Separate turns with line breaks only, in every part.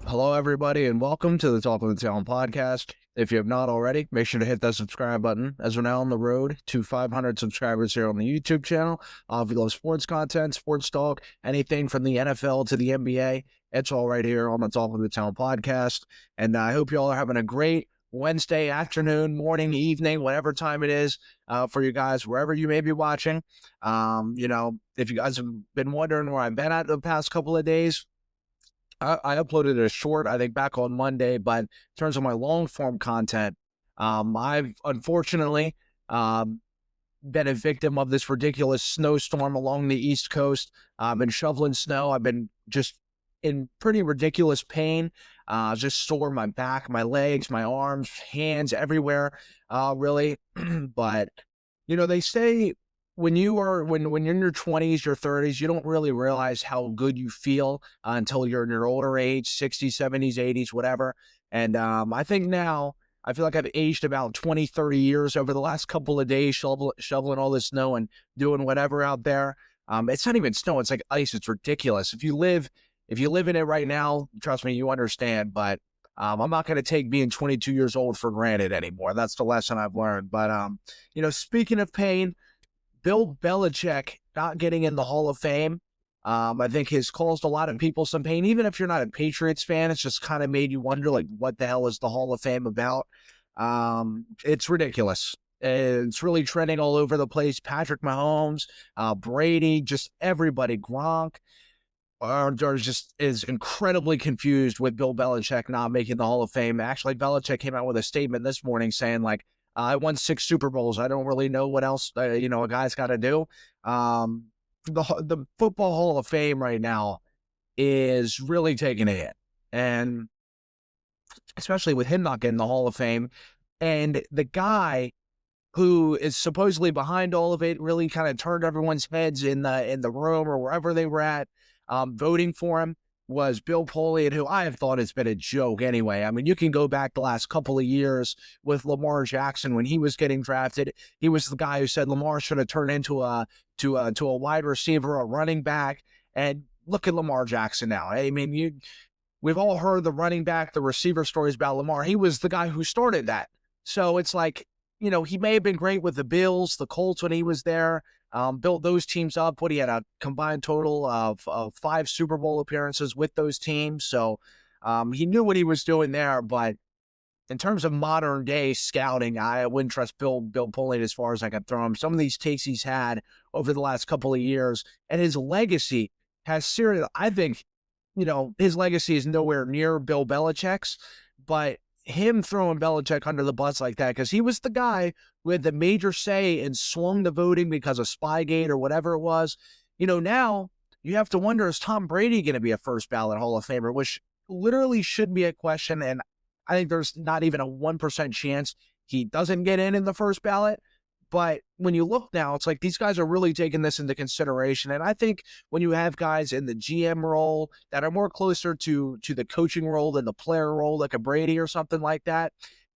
Hello, everybody, and welcome to the Talk of the Town podcast. If you have not already, make sure to hit that subscribe button, as we're now on the road to 500 subscribers here on the YouTube channel. If you love sports content, sports talk, anything from the NFL to the NBA, it's all right here on the Talk of the Town podcast. And I hope you all are having a great Wednesday afternoon, morning, evening, whatever time it is for you guys, wherever you may be watching. If you guys have been wondering where I've been at the past couple of days, I uploaded a short, I think, back on Monday, but in terms of my long-form content, I've unfortunately been a victim of this ridiculous snowstorm along the East Coast. I've been shoveling snow. I've been just in pretty ridiculous pain, just sore my back, my legs, my arms, hands, everywhere, really. But, they say when you're in your 20s, your 30s, you don't really realize how good you feel until you're in your older age, 60s, 70s, 80s, whatever. And I think now I feel like I've aged about 20, 30 years over the last couple of days, shoveling all this snow and doing whatever out there. It's not even snow. It's like ice. It's ridiculous. If you live in it right now, trust me, you understand. But I'm not going to take being 22 years old for granted anymore. That's the lesson I've learned. But, speaking of pain, Bill Belichick not getting in the Hall of Fame, I think has caused a lot of people some pain. Even if you're not a Patriots fan, it's just kind of made you wonder, like, what the hell is the Hall of Fame about? It's ridiculous. It's really trending all over the place. Patrick Mahomes, Brady, just everybody, Gronk, is incredibly confused with Bill Belichick not making the Hall of Fame. Actually, Belichick came out with a statement this morning saying, like, I won 6 Super Bowls. I don't really know what else, a guy's got to do. The Football Hall of Fame right now is really taking a hit. And especially with him not getting the Hall of Fame. And the guy who is supposedly behind all of it really kind of turned everyone's heads in the room or wherever they were at, voting for him, was Bill Belichick, who I have thought has been a joke anyway. I mean, you can go back the last couple of years with Lamar Jackson when he was getting drafted. He was the guy who said Lamar should have turned into a wide receiver, a running back. And look at Lamar Jackson now. I mean, we've all heard the running back, the receiver stories about Lamar. He was the guy who started that. So it's like, he may have been great with the Bills, the Colts when he was there. Built those teams up. He had a combined total of 5 Super Bowl appearances with those teams. So he knew what he was doing there. But in terms of modern day scouting, I wouldn't trust Bill Belichick as far as I can throw him. Some of these takes he's had over the last couple of years, and his legacy has serious. I think, his legacy is nowhere near Bill Belichick's, but him throwing Belichick under the bus like that, because he was the guy who had the major say and swung the voting because of Spygate or whatever it was. Now you have to wonder, is Tom Brady going to be a first ballot Hall of Famer, which literally should be a question. And I think there's not even a 1% chance he doesn't get in the first ballot. But when you look now, it's like these guys are really taking this into consideration. And I think when you have guys in the GM role that are more closer to the coaching role than the player role, like a Brady or something like that,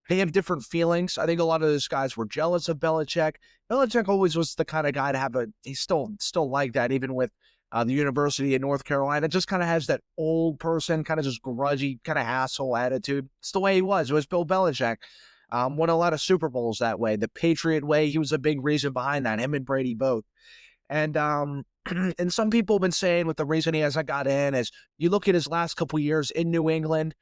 they have different feelings. I think a lot of those guys were jealous of Belichick. Belichick always was the kind of guy to have he's still like that, even with the University of North Carolina. Just kind of has that old person, kind of just grudgy, kind of asshole attitude. It's the way he was. It was Bill Belichick. Won a lot of Super Bowls that way. The Patriot way, he was a big reason behind that, him and Brady both. And and some people have been saying with the reason he hasn't got in is you look at his last couple years in New England,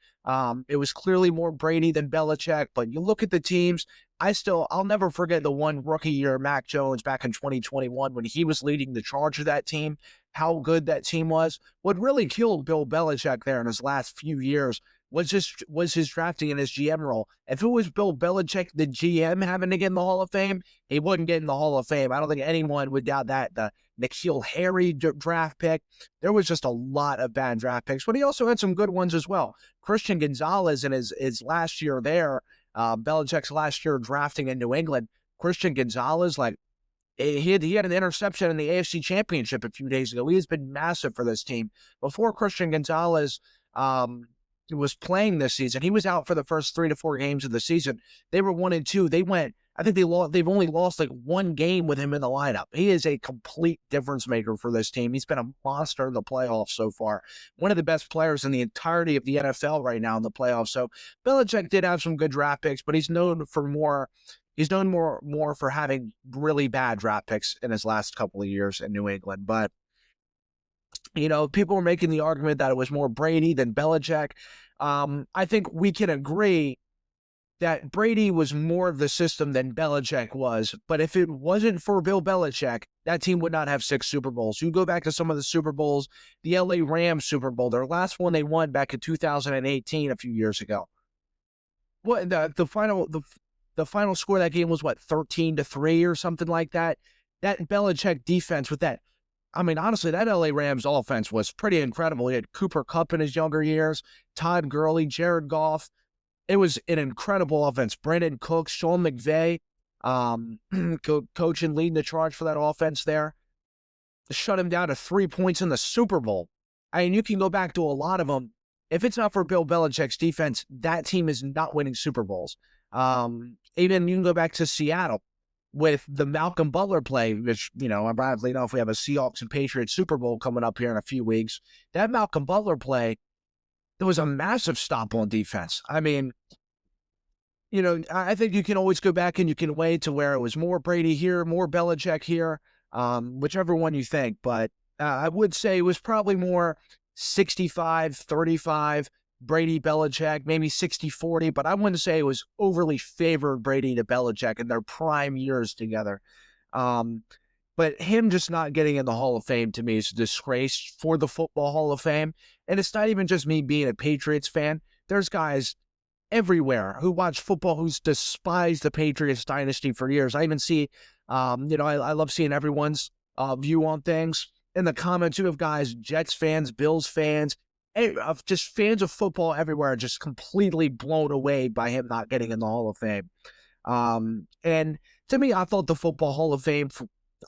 it was clearly more Brady than Belichick, but you look at the teams, I'll never forget the one rookie year, Mac Jones, back in 2021 when he was leading the charge of that team, how good that team was. What really killed Bill Belichick there in his last few years was his drafting and his GM role. If it was Bill Belichick, the GM, having to get in the Hall of Fame, he wouldn't get in the Hall of Fame. I don't think anyone would doubt that. The N'Keal Harry draft pick, there was just a lot of bad draft picks, but he also had some good ones as well. Christian Gonzalez in his last year there, Belichick's last year drafting in New England, Christian Gonzalez, like, he had an interception in the AFC Championship a few days ago. He has been massive for this team. Before Christian Gonzalez was playing this season, he was out for the first 3 to 4 games of the season. They were 1-2. They went I think they've only lost like one game with him in the lineup. He is a complete difference maker for this team. He's been a monster in the playoffs so far. One of the best players in the entirety of the NFL right now in the playoffs. So Belichick did have some good draft picks, but he's known more for having really bad draft picks in his last couple of years in New England. But people were making the argument that it was more Brady than Belichick. I think we can agree that Brady was more of the system than Belichick was. But if it wasn't for Bill Belichick, that team would not have 6 Super Bowls. You go back to some of the Super Bowls, the LA Rams Super Bowl, their last one they won back in 2018, a few years ago. What the final score of that game was 13-3 or something like that. That Belichick defense with that. I mean, honestly, that LA Rams offense was pretty incredible. He had Cooper Kupp in his younger years, Todd Gurley, Jared Goff. It was an incredible offense. Brandon Cooks, Sean McVay, coach and leading the charge for that offense there. Shut him down to 3 points in the Super Bowl. I mean, you can go back to a lot of them. If it's not for Bill Belichick's defense, that team is not winning Super Bowls. Even you can go back to Seattle with the Malcolm Butler play, which, ironically enough, we have a Seahawks and Patriots Super Bowl coming up here in a few weeks. That Malcolm Butler play, there was a massive stop on defense. I mean, I think you can always go back and you can weigh to where it was more Brady here, more Belichick here, whichever one you think. But I would say it was probably more 65-35, Brady, Belichick, maybe 60-40. But I wouldn't say it was overly favored Brady to Belichick in their prime years together. But him just not getting in the Hall of Fame to me is a disgrace for the Football Hall of Fame. And it's not even just me being a Patriots fan. There's guys everywhere who watch football who's despised the Patriots dynasty for years. I even see, I love seeing everyone's view on things. In the comments, you have guys, Jets fans, Bills fans, just fans of football everywhere, just completely blown away by him not getting in the Hall of Fame. And to me, I thought the Football Hall of Fame,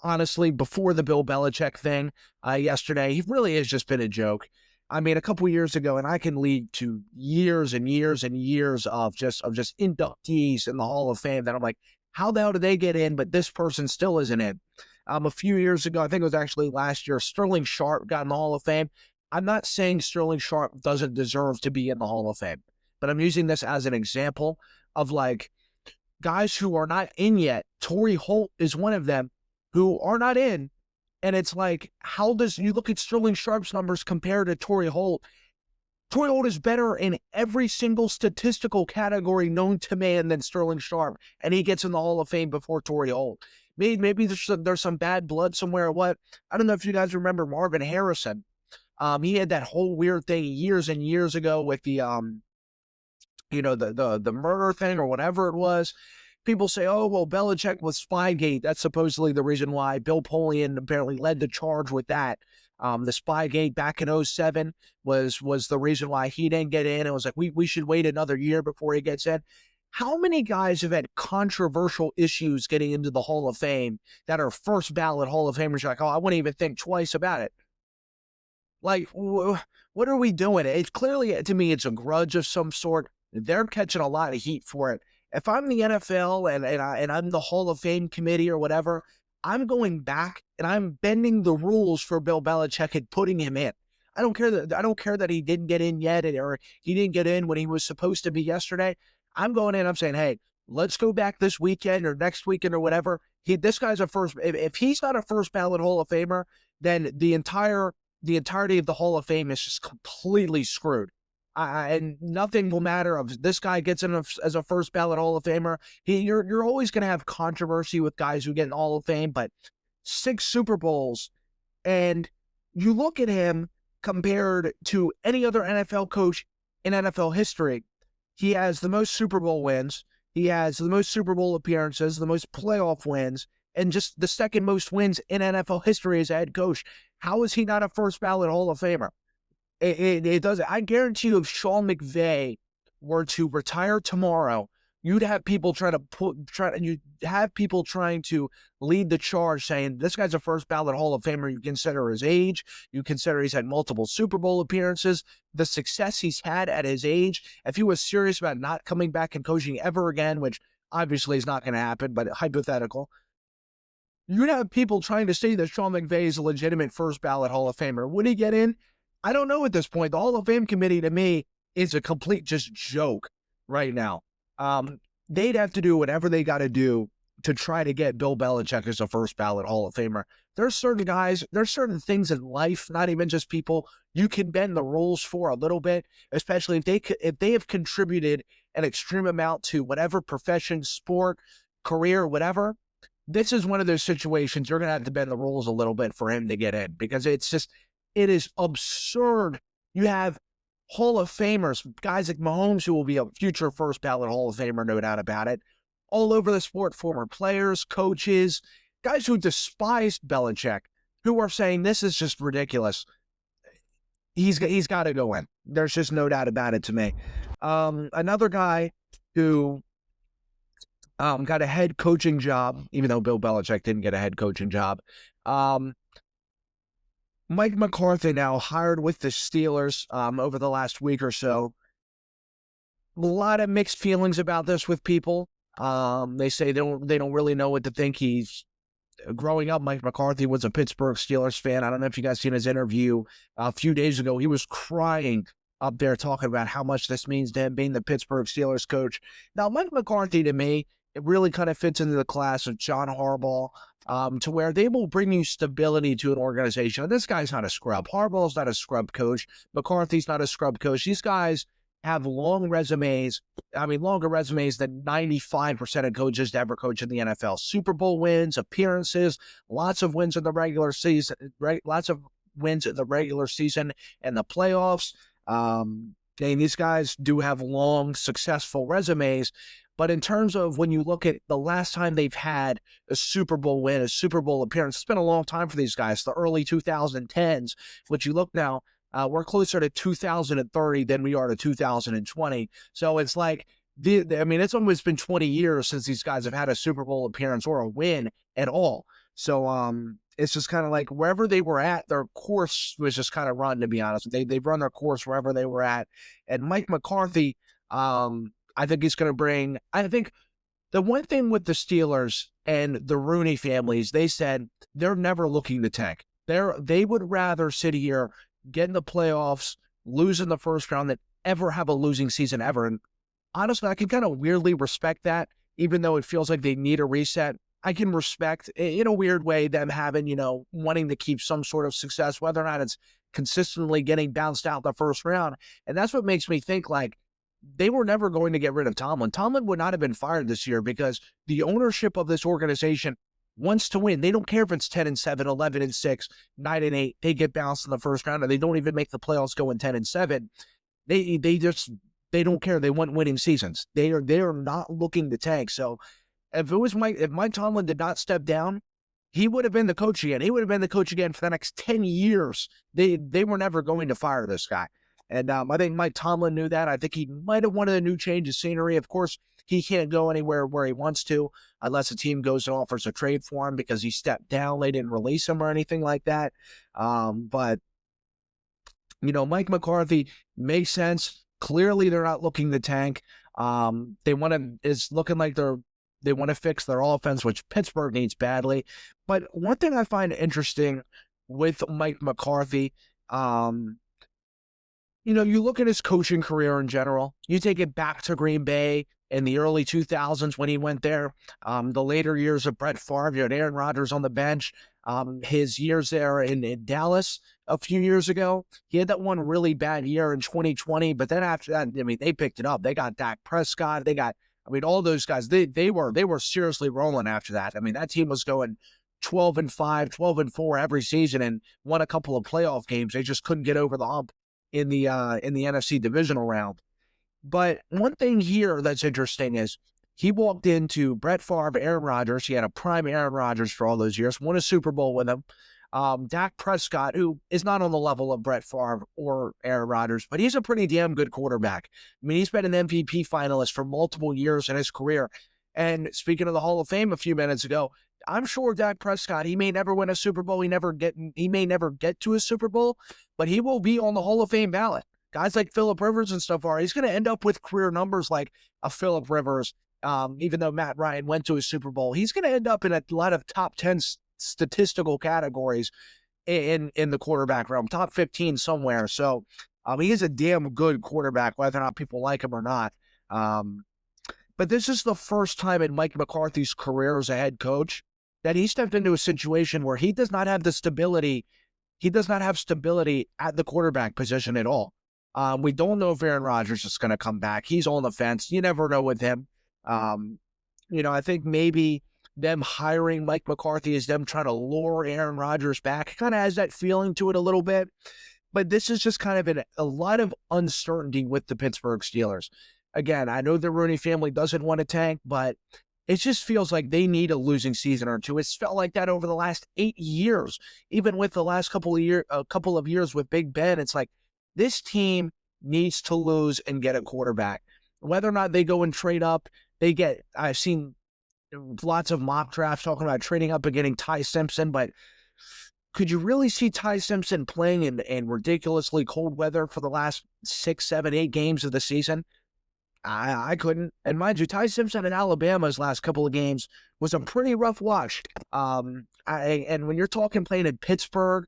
honestly, before the Bill Belichick thing yesterday, he really has just been a joke. I mean, a couple years ago, and I can lead to years and years and years of just inductees in the Hall of Fame that I'm like, how the hell did they get in, but this person still isn't in? A few years ago, I think it was actually last year, Sterling Sharp got in the Hall of Fame. I'm not saying Sterling Sharp doesn't deserve to be in the Hall of Fame, but I'm using this as an example of guys who are not in yet. Torrey Holt is one of them who are not in. And it's how does you look at Sterling Sharp's numbers compared to Torrey Holt? Torrey Holt is better in every single statistical category known to man than Sterling Sharp, and he gets in the Hall of Fame before Torrey Holt. Maybe there's some bad blood somewhere or what. I don't know if you guys remember Marvin Harrison. He had that whole weird thing years and years ago with the the murder thing or whatever it was. People say, oh, well, Belichick was Spygate. That's supposedly the reason why Bill Polian apparently led the charge with that. The Spygate back in 2007 was the reason why he didn't get in. It was we should wait another year before he gets in. How many guys have had controversial issues getting into the Hall of Fame that are first ballot Hall of Famers? You're like, oh, I wouldn't even think twice about it. What are we doing? It's clearly, to me, it's a grudge of some sort. They're catching a lot of heat for it. If I'm the NFL and I'm the Hall of Fame committee or whatever, I'm going back and I'm bending the rules for Bill Belichick and putting him in. I don't care that he didn't get in yet or he didn't get in when he was supposed to be yesterday. I'm going in. I'm saying, hey, let's go back this weekend or next weekend or whatever. This guy's a first. If he's not a first ballot Hall of Famer, then the entirety of the Hall of Fame is just completely screwed. And nothing will matter if this guy gets in as a first ballot Hall of Famer. You're always going to have controversy with guys who get in the Hall of Fame, but 6 Super Bowls, and you look at him compared to any other NFL coach in NFL history. He has the most Super Bowl wins. He has the most Super Bowl appearances, the most playoff wins, and just the second most wins in NFL history as a head coach. How is he not a first ballot Hall of Famer? It does. I guarantee you, if Sean McVay were to retire tomorrow, you'd have people trying to lead the charge, saying this guy's a first ballot Hall of Famer. You consider his age, you consider he's had multiple Super Bowl appearances, the success he's had at his age. If he was serious about not coming back and coaching ever again, which obviously is not going to happen, but hypothetical. You'd have people trying to say that Sean McVay is a legitimate first ballot Hall of Famer. Would he get in? I don't know at this point. The Hall of Fame committee to me is a complete just joke right now. They'd have to do whatever they got to do to try to get Bill Belichick as a first ballot Hall of Famer. There's certain guys, there's certain things in life, not even just people, you can bend the rules for a little bit, especially if they have contributed an extreme amount to whatever profession, sport, career, whatever. This is one of those situations you're going to have to bend the rules a little bit for him to get in, because it is absurd. You have Hall of Famers, guys like Mahomes, who will be a future first ballot Hall of Famer, no doubt about it, all over the sport, former players, coaches, guys who despised Belichick, who are saying this is just ridiculous. He's got to go in. There's just no doubt about it to me. Another guy who got a head coaching job, even though Bill Belichick didn't get a head coaching job. Mike McCarthy, now hired with the Steelers over the last week or so. A lot of mixed feelings about this with people. They say they don't really know what to think. Growing up, Mike McCarthy was a Pittsburgh Steelers fan. I don't know if you guys seen his interview a few days ago. He was crying up there talking about how much this means to him being the Pittsburgh Steelers coach. Now, Mike McCarthy, to me, it really kind of fits into the class of John Harbaugh, to where they will bring you stability to an organization. This guy's not a scrub. Harbaugh's not a scrub coach. McCarthy's not a scrub coach. These guys have long resumes. I mean, longer resumes than 95% of coaches to ever coach in the NFL. Super Bowl wins, appearances, lots of wins in the regular season, lots of wins in the regular season and the playoffs. And these guys do have long, successful resumes. But in terms of when you look at the last time they've had a Super Bowl win, a Super Bowl appearance, it's been a long time for these guys, the early 2010s, which you look now, we're closer to 2030 than we are to 2020. So it's like, it's almost been 20 years since these guys have had a Super Bowl appearance or a win at all. So it's just kind of like wherever they were at, their course was just kind of run, to be honest. They've run their course wherever they were at. And Mike McCarthy, I think he's going to bring, I think the one thing with the Steelers and the Rooney families, they said they're never looking to tank. They would rather sit here, get in the playoffs, lose in the first round than ever have a losing season ever. And honestly, I can kind of weirdly respect that, even though it feels like they need a reset. I can respect, in a weird way, them having, wanting to keep some sort of success, whether or not it's consistently getting bounced out the first round. And that's what makes me think, like, they were never going to get rid of Tomlin. Tomlin would not have been fired this year because the ownership of this organization wants to win. They don't care if it's 10-7, 11-6, 9-8. They get bounced in the first round, and they don't even make the playoffs going 10-7. They don't care. They want winning seasons. They are not looking to tank. So if Mike Tomlin did not step down, he would have been the coach again. He would have been the coach again for the next 10 years. They were never going to fire this guy. And I think Mike Tomlin knew that. I think he might have wanted a new change of scenery. Of course, he can't go anywhere where he wants to unless a team goes and offers a trade for him because he stepped down. They didn't release him or anything like that. But Mike McCarthy makes sense. Clearly, they're not looking to tank. It's looking like they want to fix their offense, which Pittsburgh needs badly. But one thing I find interesting with Mike McCarthy, you look at his coaching career in general. You take it back to Green Bay in the early 2000s when he went there. The later years of Brett Favre, you had Aaron Rodgers on the bench. His years there in Dallas a few years ago, he had that one really bad year in 2020. But then after that, they picked it up. They got Dak Prescott. They got, all those guys. They were seriously rolling after that. That team was going 12-5, 12-4 every season and won a couple of playoff games. They just couldn't get over the hump in the NFC divisional round. But one thing here that's interesting is he walked into Brett Favre, Aaron Rodgers. He had a prime Aaron Rodgers for all those years, won a Super Bowl with him. Dak Prescott, who is not on the level of Brett Favre or Aaron Rodgers, but he's a pretty damn good quarterback. He's been an MVP finalist for multiple years in his career. And speaking of the Hall of Fame a few minutes ago, I'm sure Dak Prescott, he may never win a Super Bowl. He may never get to a Super Bowl, but he will be on the Hall of Fame ballot. Guys like Phillip Rivers and stuff he's going to end up with career numbers like a Phillip Rivers even though Matt Ryan went to a Super Bowl. He's going to end up in a lot of top 10 statistical categories in the quarterback realm, top 15 somewhere. So he is a damn good quarterback, whether or not people like him or not. But this is the first time in Mike McCarthy's career as a head coach that he stepped into a situation where he does not have the stability. He does not have stability at the quarterback position at all. We don't know if Aaron Rodgers is going to come back. He's on the fence. You never know with him. I think maybe them hiring Mike McCarthy is them trying to lure Aaron Rodgers back. It kind of has that feeling to it a little bit. But this is just kind of a lot of uncertainty with the Pittsburgh Steelers. Again, I know the Rooney family doesn't want to tank, but it just feels like they need a losing season or two. It's felt like that over the last 8 years. Even with the last couple of years with Big Ben, it's like this team needs to lose and get a quarterback. Whether or not they go and trade up, I've seen lots of mock drafts talking about trading up and getting Ty Simpson, but could you really see Ty Simpson playing in ridiculously cold weather for the last 6, 7, 8 games of the season? I couldn't. And mind you, Ty Simpson in Alabama's last couple of games was a pretty rough watch. And when you're talking playing in Pittsburgh,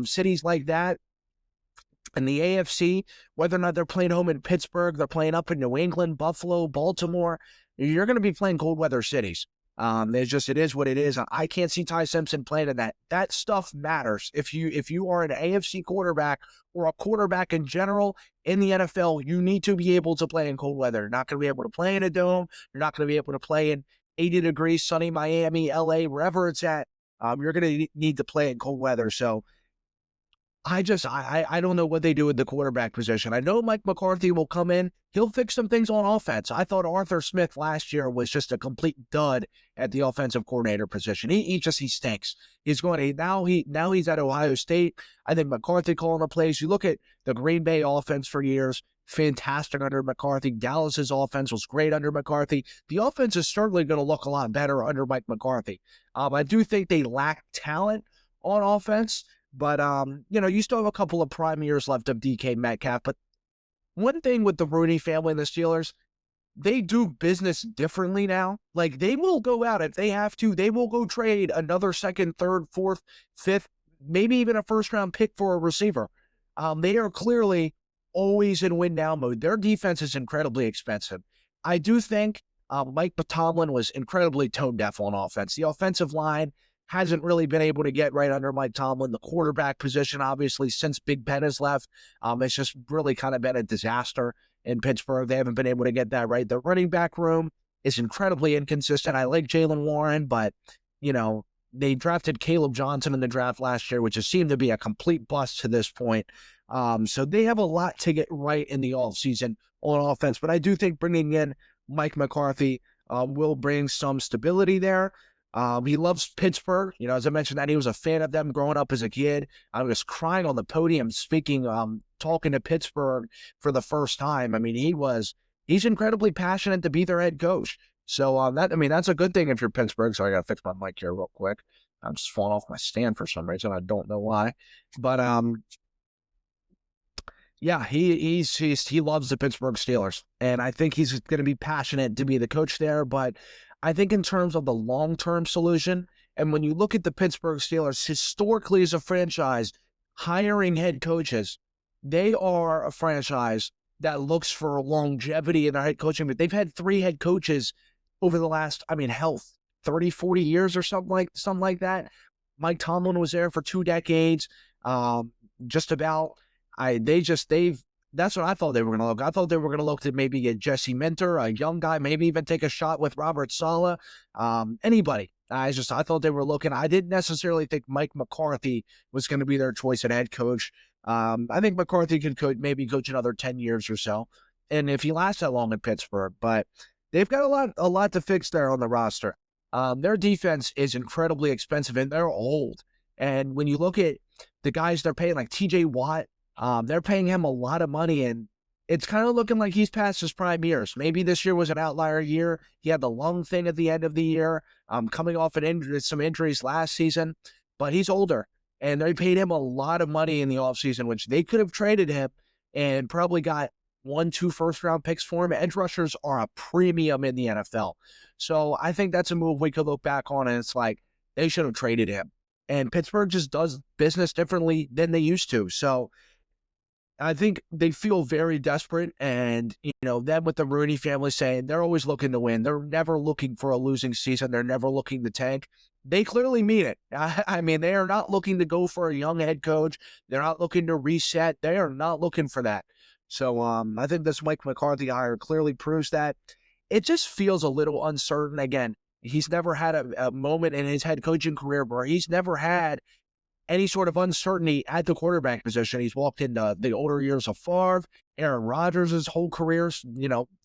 cities like that, in the AFC, whether or not they're playing home in Pittsburgh, they're playing up in New England, Buffalo, Baltimore, you're going to be playing cold weather cities. It is what it is. I can't see Ty Simpson playing in that. That stuff matters. If you are an AFC quarterback or a quarterback in general in the NFL, you need to be able to play in cold weather. You're not going to be able to play in a dome. You're not going to be able to play in 80 degrees, sunny Miami, LA, wherever it's at. You're going to need to play in cold weather. So I don't know what they do with the quarterback position. I know Mike McCarthy will come in. He'll fix some things on offense. I thought Arthur Smith last year was just a complete dud at the offensive coordinator position. He stinks. Now he's at Ohio State. I think McCarthy calling the plays. You look at the Green Bay offense for years, fantastic under McCarthy. Dallas's offense was great under McCarthy. The offense is certainly going to look a lot better under Mike McCarthy. I do think they lack talent on offense. But, you still have a couple of prime years left of DK Metcalf. But one thing with the Rooney family and the Steelers, they do business differently now. Like, they will go out if they have to. They will go trade another second, third, fourth, fifth, maybe even a first-round pick for a receiver. They are clearly always in win-now mode. Their defense is incredibly expensive. I do think Mike Tomlin was incredibly tone-deaf on offense. The offensive line hasn't really been able to get right under Mike Tomlin. The quarterback position, obviously, since Big Ben has left, it's just really kind of been a disaster in Pittsburgh. They haven't been able to get that right. The running back room is incredibly inconsistent. I like Jalen Warren, but, they drafted Caleb Johnson in the draft last year, which has seemed to be a complete bust to this point. So they have a lot to get right in the offseason on offense. But I do think bringing in Mike McCarthy will bring some stability there. He loves Pittsburgh. As I mentioned, that he was a fan of them growing up as a kid. I was crying on the podium talking to Pittsburgh for the first time. I mean, he's incredibly passionate to be their head coach. So that's a good thing if you're Pittsburgh. So I got to fix my mic here real quick. I'm just falling off my stand for some reason. I don't know why, but yeah, he loves the Pittsburgh Steelers, and I think he's going to be passionate to be the coach there. But I think in terms of the long-term solution, and when you look at the Pittsburgh Steelers historically as a franchise, hiring head coaches, they are a franchise that looks for longevity in their head coaching. But they've had 3 head coaches over the last, 30, 40 years or something like that. Mike Tomlin was there for 2 decades, just about. That's what I thought they were going to look. I thought they were going to look to maybe get Jesse Minter, a young guy, maybe even take a shot with Robert Saleh, anybody. I thought they were looking. I didn't necessarily think Mike McCarthy was going to be their choice at head coach. I think McCarthy could maybe coach another 10 years or so, and if he lasts that long in Pittsburgh. But they've got a lot to fix there on the roster. Their defense is incredibly expensive, and they're old. And when you look at the guys they're paying, like T.J. Watt, they're paying him a lot of money, and it's kind of looking like he's past his prime years. Maybe this year was an outlier year. He had the lung thing at the end of the year, coming off some injuries last season, but he's older, and they paid him a lot of money in the offseason, which they could have traded him and probably got 1, 2 first-round picks for him. Edge rushers are a premium in the NFL. So I think that's a move we could look back on, and it's like they should have traded him. And Pittsburgh just does business differently than they used to. So I think they feel very desperate, and, them with the Rooney family saying they're always looking to win. They're never looking for a losing season. They're never looking to tank. They clearly mean it. I mean, they are not looking to go for a young head coach. They're not looking to reset. They are not looking for that. So I think this Mike McCarthy hire clearly proves that. It just feels a little uncertain. Again, he's never had a moment in his head coaching career where he's never had any sort of uncertainty at the quarterback position. He's walked into the older years of Favre, Aaron Rodgers' whole career,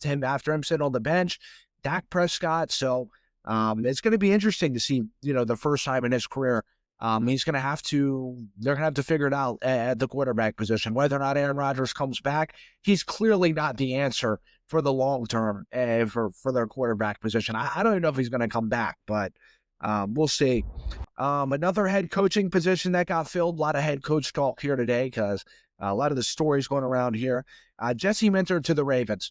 him after him sitting on the bench, Dak Prescott. So it's going to be interesting to see, the first time in his career. They're going to have to figure it out at the quarterback position. Whether or not Aaron Rodgers comes back, he's clearly not the answer for the long term for their quarterback position. I don't even know if he's going to come back, but we'll see. Another head coaching position that got filled. A lot of head coach talk here today because a lot of the stories going around here. Jesse Minter to the Ravens.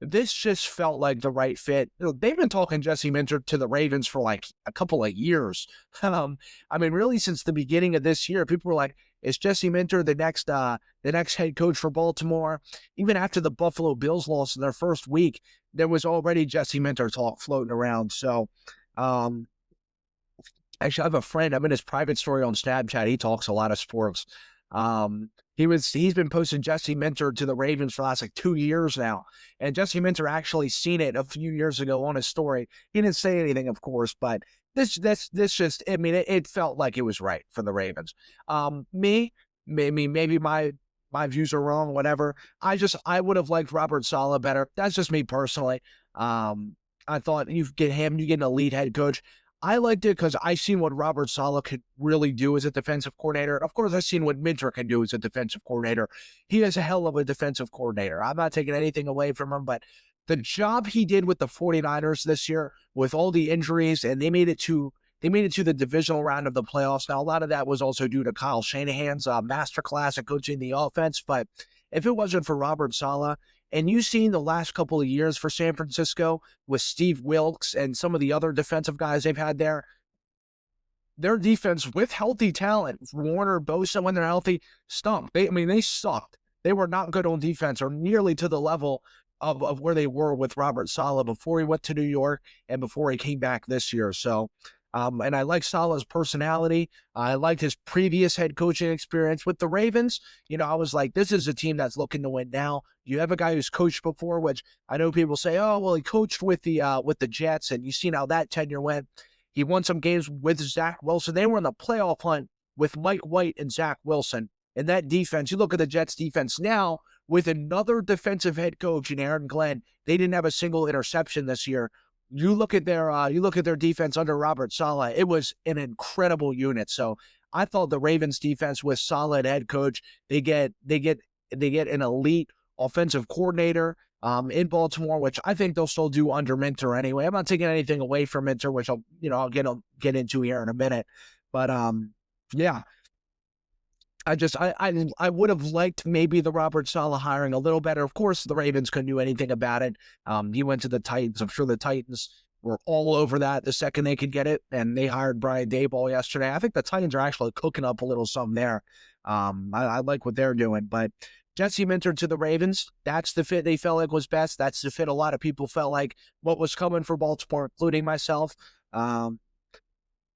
This just felt like the right fit. They've been talking Jesse Minter to the Ravens for like a couple of years. Really since the beginning of this year, people were like, is Jesse Minter the next head coach for Baltimore? Even after the Buffalo Bills lost in their first week, there was already Jesse Minter talk floating around. So, actually, I have a friend. I'm in his private story on Snapchat. He talks a lot of sports. He's been posting Jesse Minter to the Ravens for the last 2 years now. And Jesse Minter actually seen it a few years ago on his story. He didn't say anything, of course, but it felt like it was right for the Ravens. Maybe my views are wrong, whatever. I would have liked Robert Saleh better. That's just me personally. I thought you get an elite head coach. I liked it because I seen what Robert Saleh could really do as a defensive coordinator. Of course, I've seen what Minter can do as a defensive coordinator. He is a hell of a defensive coordinator. I'm not taking anything away from him, but the job he did with the 49ers this year, with all the injuries, and they made it to the divisional round of the playoffs. Now, a lot of that was also due to Kyle Shanahan's masterclass at coaching the offense, but if it wasn't for Robert Saleh, and you've seen the last couple of years for San Francisco with Steve Wilkes and some of the other defensive guys they've had there, their defense with healthy talent, Warner, Bosa, when they're healthy, stunk. They sucked. They were not good on defense or nearly to the level of where they were with Robert Saleh before he went to New York and before he came back this year. So, and I like Saleh's personality. I liked his previous head coaching experience with the Ravens. I was like, this is a team that's looking to win now. You have a guy who's coached before, which I know people say, oh, well, he coached with the Jets, and you've seen how that tenure went. He won some games with Zach Wilson. They were in the playoff hunt with Mike White and Zach Wilson. And that defense, you look at the Jets defense now with another defensive head coach in Aaron Glenn. They didn't have a single interception this year. You look at their defense under Robert Saleh. It was an incredible unit. So I thought the Ravens defense with solid head coach. They get an elite offensive coordinator in Baltimore, which I think they'll still do under Minter anyway. I'm not taking anything away from Minter, which I'll get into here in a minute. But yeah. I would have liked maybe the Robert Saleh hiring a little better. Of course, the Ravens couldn't do anything about it. He went to the Titans. I'm sure the Titans were all over that the second they could get it, and they hired Brian Daboll yesterday. I think the Titans are actually cooking up a little something there. I like what they're doing, but Jesse Minter to the Ravens, that's the fit they felt like was best. That's the fit a lot of people felt like what was coming for Baltimore, including myself.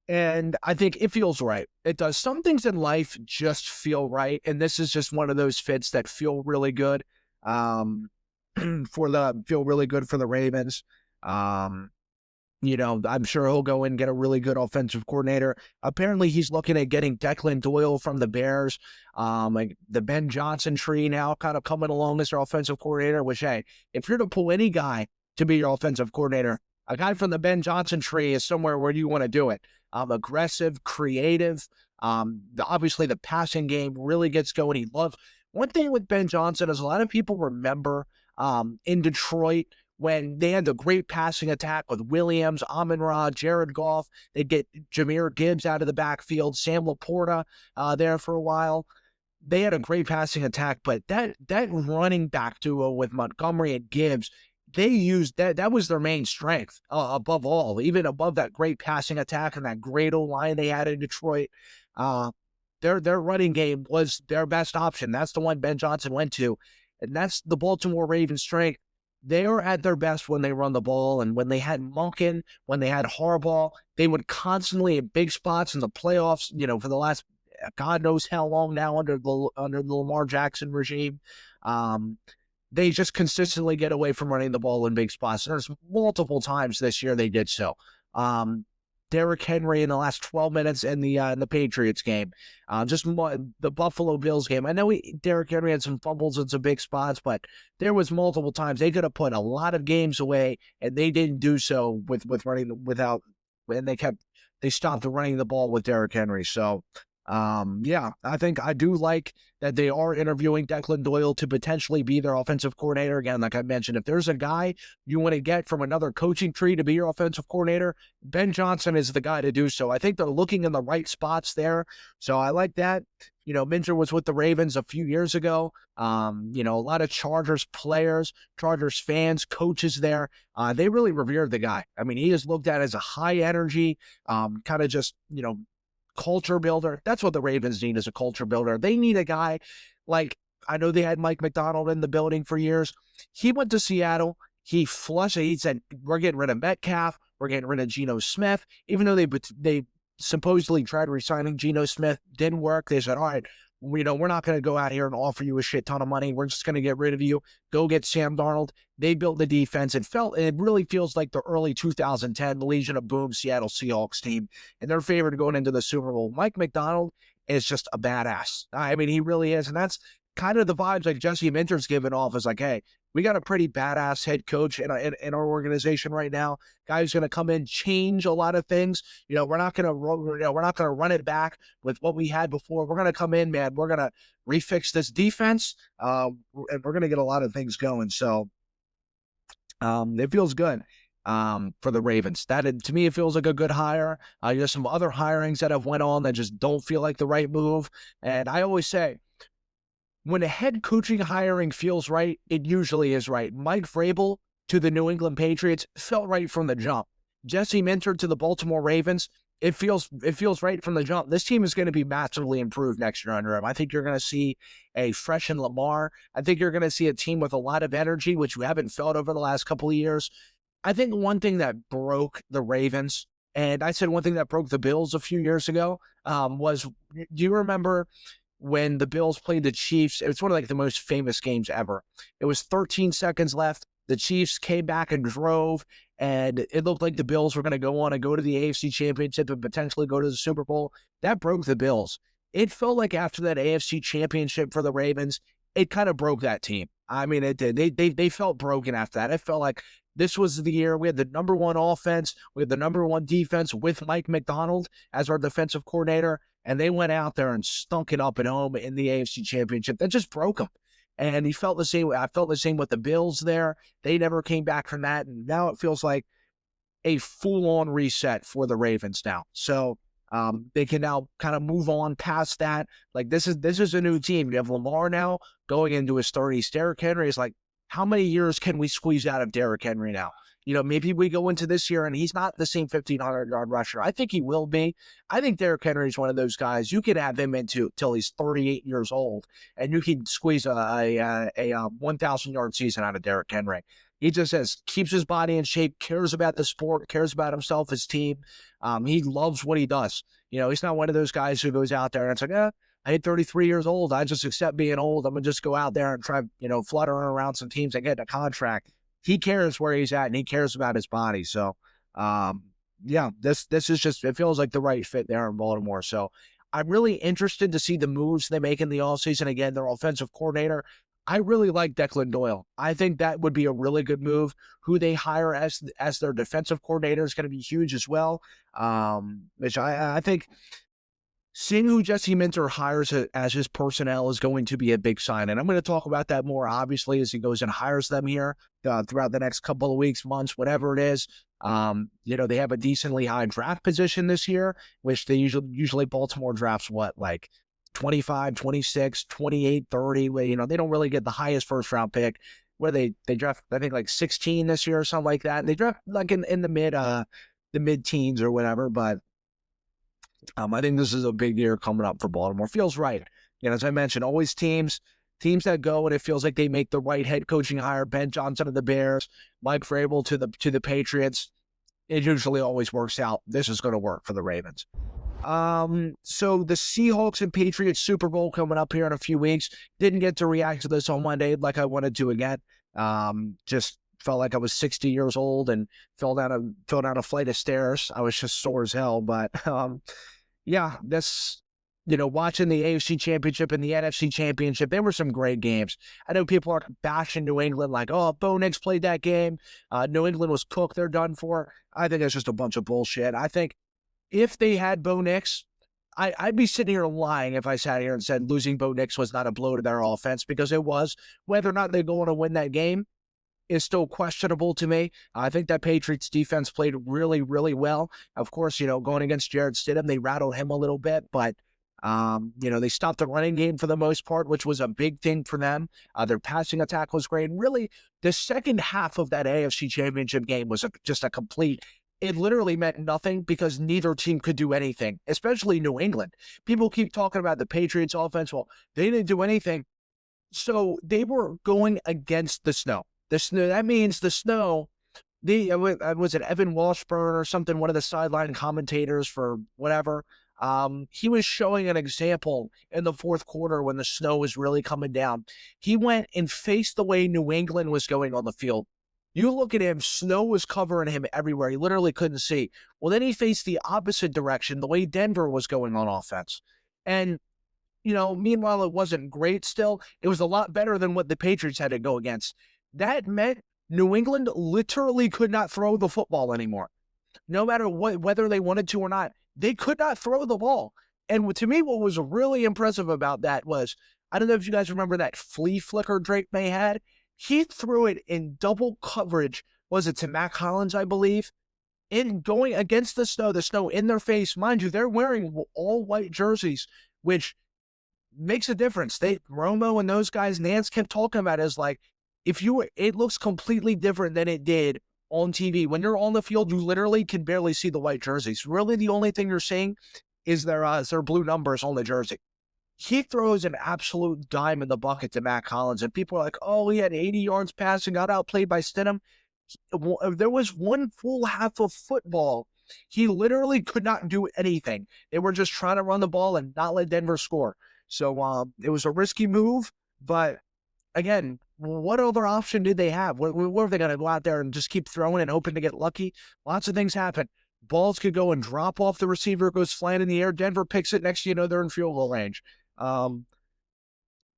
And I think it feels right. It does. Some things in life just feel right, and this is just one of those fits that feel really good. Feel really good for the Ravens. I'm sure he'll go and get a really good offensive coordinator. Apparently, he's looking at getting Declan Doyle from the Bears. Like the Ben Johnson tree now kind of coming along as their offensive coordinator, which, hey, if you're to pull any guy to be your offensive coordinator, a guy from the Ben Johnson tree is somewhere where you want to do it. Aggressive, creative. Obviously, the passing game really gets going. One thing with Ben Johnson is a lot of people remember in Detroit when they had the great passing attack with Williams, Amon-Ra, Jared Goff. They'd get Jahmyr Gibbs out of the backfield, Sam Laporta there for a while. they had a great passing attack, but that running back duo with Montgomery and Gibbs, they used that. That was their main strength, above all, even above that great passing attack and that great O-line they had in Detroit. Uh, their running game was their best option. That's the one Ben Johnson went to, and that's the Baltimore Ravens' strength. They are at their best when they run the ball, and when they had Monken, when they had Harbaugh, they would constantly in big spots in the playoffs. For the last God knows how long now under the Lamar Jackson regime. They just consistently get away from running the ball in big spots. There's multiple times this year they did so. Derrick Henry in the last 12 minutes in the Patriots game, the Buffalo Bills game. I know Derrick Henry had some fumbles in some big spots, but there was multiple times they could have put a lot of games away, and they didn't do so with running without. And they stopped running the ball with Derrick Henry. So, I think I do like that they are interviewing Declan Doyle to potentially be their offensive coordinator. Again, like I mentioned, if there's a guy you want to get from another coaching tree to be your offensive coordinator, Ben Johnson is the guy to do so. I think they're looking in the right spots there. So I like that. Minter was with the Ravens a few years ago. A lot of Chargers players, Chargers fans, coaches there. They really revered the guy. I mean, he is looked at as a high energy, kind of just, culture builder. That's what the Ravens need, is a culture builder. They need a guy like, I know they had Mike McDonald in the building for years. He went to Seattle. He said, we're getting rid of Metcalf. We're getting rid of Geno Smith. Even though they supposedly tried re-signing Geno Smith, didn't work. They said, all right, we're not going to go out here and offer you a shit ton of money. We're just going to get rid of you. Go get Sam Darnold. They built the defense. It really feels like the early 2010 Legion of Boom Seattle Seahawks team, and they're favored going into the Super Bowl. Mike McDonald is just a badass. I mean, he really is, and that's kind of the vibes like Jesse Minter's giving off. Is like, hey, we got a pretty badass head coach in our organization right now. Guy who's going to come in, change a lot of things. We're not going to run it back with what we had before. We're going to come in, man. We're going to refix this defense, and we're going to get a lot of things going. So it feels good for the Ravens. To me, it feels like a good hire. There's some other hirings that have went on that just don't feel like the right move. And I always say, when a head coaching hiring feels right, it usually is right. Mike Vrabel to the New England Patriots felt right from the jump. Jesse Minter to the Baltimore Ravens, it feels right from the jump. This team is going to be massively improved next year under him. I think you're going to see a freshened Lamar. I think you're going to see a team with a lot of energy, which we haven't felt over the last couple of years. I think one thing that broke the Ravens, and I said one thing that broke the Bills a few years ago, was, do you remember when the Bills played the Chiefs? It's one of like the most famous games ever. It was 13 seconds left. The Chiefs came back and drove, and it looked like the Bills were going to go on and go to the AFC Championship and potentially go to the Super Bowl. That broke the Bills. It felt like after that AFC Championship for the Ravens, it kind of broke that team. I mean, it did. They felt broken after that. It felt like this was the year we had the number one offense, we had the number one defense with Mike McDonald as our defensive coordinator, and they went out there and stunk it up at home in the AFC Championship. That just broke them. And he felt the same. I felt the same with the Bills there. They never came back from that. And now it feels like a full-on reset for the Ravens now. So they can now kind of move on past that. Like, this is a new team. You have Lamar now going into his 30s. Derrick Henry is like, how many years can we squeeze out of Derrick Henry now? Maybe we go into this year and he's not the same 1,500-yard rusher. I think he will be. I think Derrick Henry is one of those guys you could have him into till he's 38 years old, and you can squeeze a 1,000-yard season out of Derrick Henry. He just keeps his body in shape, cares about the sport, cares about himself, his team. He loves what he does. He's not one of those guys who goes out there and it's like, I hit 33 years old. I just accept being old. I'm going to just go out there and try, fluttering around some teams and get a contract. He cares where he's at, and he cares about his body. So, this is just, it feels like the right fit there in Baltimore. So I'm really interested to see the moves they make in the offseason. Again, their offensive coordinator, I really like Declan Doyle. I think that would be a really good move. Who they hire as their defensive coordinator is going to be huge as well. Which I think seeing who Jesse Minter hires as his personnel is going to be a big sign. And I'm going to talk about that more, obviously, as he goes and hires them here throughout the next couple of weeks, months, whatever it is. They have a decently high draft position this year, which they usually Baltimore drafts like 25, 26, 28, 30, where, they don't really get the highest first round pick, where they draft, I think, like 16 this year or something like that. And they draft like in the mid teens or whatever. But I think this is a big year coming up for Baltimore. Feels right. As I mentioned, always teams that go and it feels like they make the right head coaching hire. Ben Johnson of the Bears, Mike Vrabel to the Patriots. It usually always works out. This is going to work for the Ravens. So the Seahawks and Patriots Super Bowl coming up here in a few weeks. Didn't get to react to this on Monday like I wanted to again. Just felt like I was 60 years old and fell down a flight of stairs. I was just sore as hell. But yeah, this, watching the AFC Championship and the NFC Championship, there were some great games. I know people are bashing New England like, oh, Bo Nix played that game. New England was cooked. They're done for. I think that's just a bunch of bullshit. I think if they had Bo Nix, I'd be sitting here lying if I sat here and said losing Bo Nix was not a blow to their offense, because it was. Whether or not they're going to win that game is still questionable to me. I think that Patriots defense played really, really well. Of course, going against Jarrett Stidham, they rattled him a little bit, but they stopped the running game for the most part, which was a big thing for them. Their passing attack was great. And really, the second half of that AFC Championship game was just a complete. It literally meant nothing because neither team could do anything, especially New England. People keep talking about the Patriots offense. Well, they didn't do anything. So they were going against the snow. The snow, that means the snow, was it Evan Washburn or something, one of the sideline commentators for whatever, he was showing an example in the fourth quarter when the snow was really coming down. He went and faced the way New England was going on the field. You look at him, snow was covering him everywhere. He literally couldn't see. Well, then he faced the opposite direction, the way Denver was going on offense. And, meanwhile, it wasn't great still. It was a lot better than what the Patriots had to go against. That meant New England literally could not throw the football anymore. No matter whether they wanted to or not, they could not throw the ball. And to me, what was really impressive about that was, I don't know if you guys remember that flea flicker Drake May had. He threw it in double coverage, was it to Mac Hollins, I believe, in going against the snow in their face. Mind you, they're wearing all white jerseys, which makes a difference. Romo and those guys, Nance kept talking about it as like, it looks completely different than it did on TV. When you're on the field, you literally can barely see the white jerseys. Really, the only thing you're seeing is their blue numbers on the jersey. He throws an absolute dime in the bucket to Mac Hollins, and people are like, oh, he had 80 yards passing, got outplayed by Stidham. There was one full half of football. He literally could not do anything. They were just trying to run the ball and not let Denver score. So it was a risky move, but again, what other option did they have? What were they going to go out there and just keep throwing and hoping to get lucky? Lots of things happen. Balls could go and drop off the receiver, goes flying in the air. Denver picks it. Next, they're in field goal range.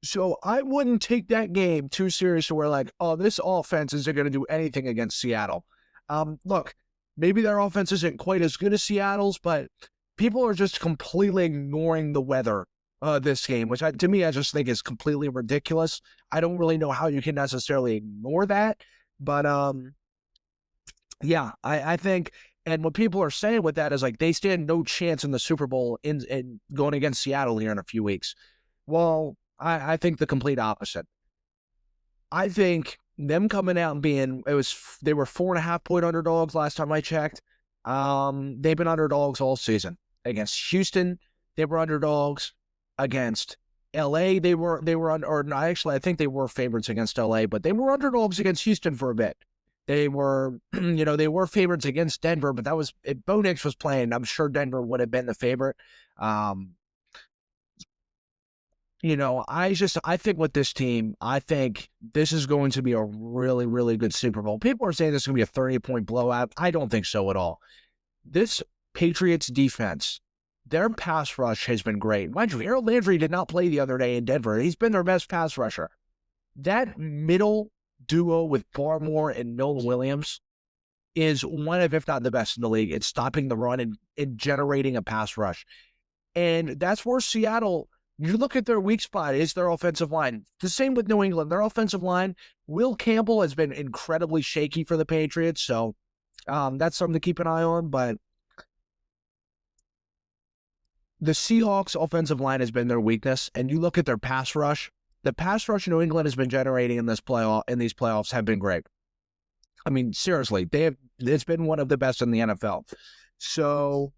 So I wouldn't take that game too serious to where like, oh, this offense isn't going to do anything against Seattle. Look, maybe their offense isn't quite as good as Seattle's, but people are just completely ignoring the weather this game, which to me, I just think is completely ridiculous. I don't really know how you can necessarily ignore that, but yeah, I think, and what people are saying with that is like they stand no chance in the Super Bowl in going against Seattle here in a few weeks. Well, I think the complete opposite. I think them coming out and they were 4.5-point underdogs last time I checked. They've been underdogs all season. Against Houston, they were underdogs. Against LA, I think they were favorites against LA, but they were underdogs against Houston for a bit. They were, they were favorites against Denver, but that was, if Bo Nix was playing, I'm sure Denver would have been the favorite. I think with this team, I think this is going to be a really, really good Super Bowl. People are saying this is going to be a 30-point blowout. I don't think so at all. This Patriots defense, their pass rush has been great. Mind you, Harold Landry did not play the other day in Denver. He's been their best pass rusher. That middle duo with Barmore and Milton Williams is one of, if not the best in the league. It's stopping the run and generating a pass rush. And that's where Seattle, you look at their weak spot, is their offensive line. The same with New England. Their offensive line, Will Campbell has been incredibly shaky for the Patriots, so that's something to keep an eye on. But the Seahawks offensive line has been their weakness, and you look at their pass rush. The pass rush New England has been generating in these playoffs have been great. I mean, seriously, it's been one of the best in the NFL. So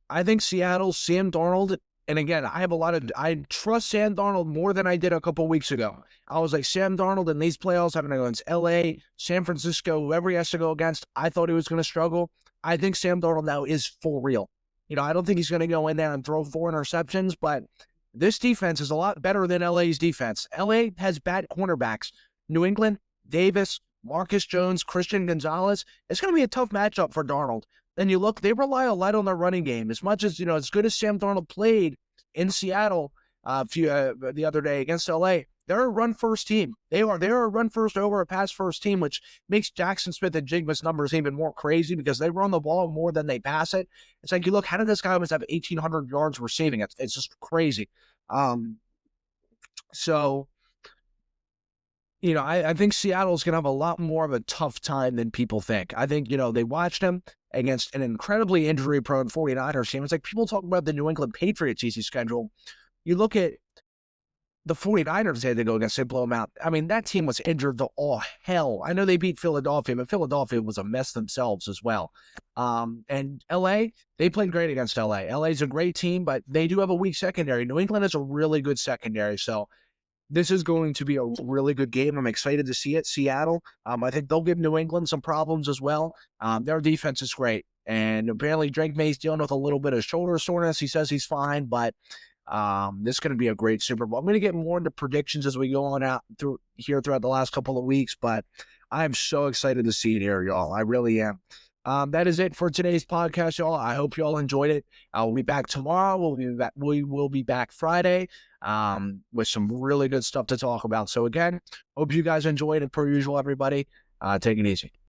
I think Seattle, Sam Darnold, and again, I trust Sam Darnold more than I did a couple weeks ago. I was like, Sam Darnold in these playoffs, having to go against LA, San Francisco, whoever he has to go against, I thought he was going to struggle. I think Sam Darnold now is for real. I don't think he's going to go in there and throw 4 interceptions, but this defense is a lot better than LA's defense. LA has bad cornerbacks. New England, Davis, Marcus Jones, Christian Gonzalez. It's going to be a tough matchup for Darnold. And you look, they rely a lot on their running game. As much as, as good as Sam Darnold played in Seattle the other day against LA, they're a run-first team. They're a run-first over a pass-first team, which makes Jackson Smith and Jigma's numbers even more crazy because they run the ball more than they pass it. It's like, you look, how did this guy almost have 1,800 yards receiving? It's just crazy. So, I think Seattle's going to have a lot more of a tough time than people think. I think, they watched him against an incredibly injury-prone 49ers team. It's like people talk about the New England Patriots easy schedule. You look at the 49ers they had to go against, they blow them out. I mean, that team was injured to all hell. I know they beat Philadelphia, but Philadelphia was a mess themselves as well. And LA, they played great against LA. LA's a great team, but they do have a weak secondary. New England is a really good secondary, so this is going to be a really good game. I'm excited to see it. Seattle, I think they'll give New England some problems as well. Their defense is great. And apparently Drake May's dealing with a little bit of shoulder soreness. He says he's fine, but this is going to be a great Super Bowl. I'm going to get more into predictions as we go on out throughout the last couple of weeks, but I'm so excited to see it here, y'all. I really am. That is it for today's podcast, y'all. I hope y'all enjoyed it. I'll be back tomorrow. We will be back Friday with some really good stuff to talk about. So again, hope you guys enjoyed it per usual, everybody. Take it easy.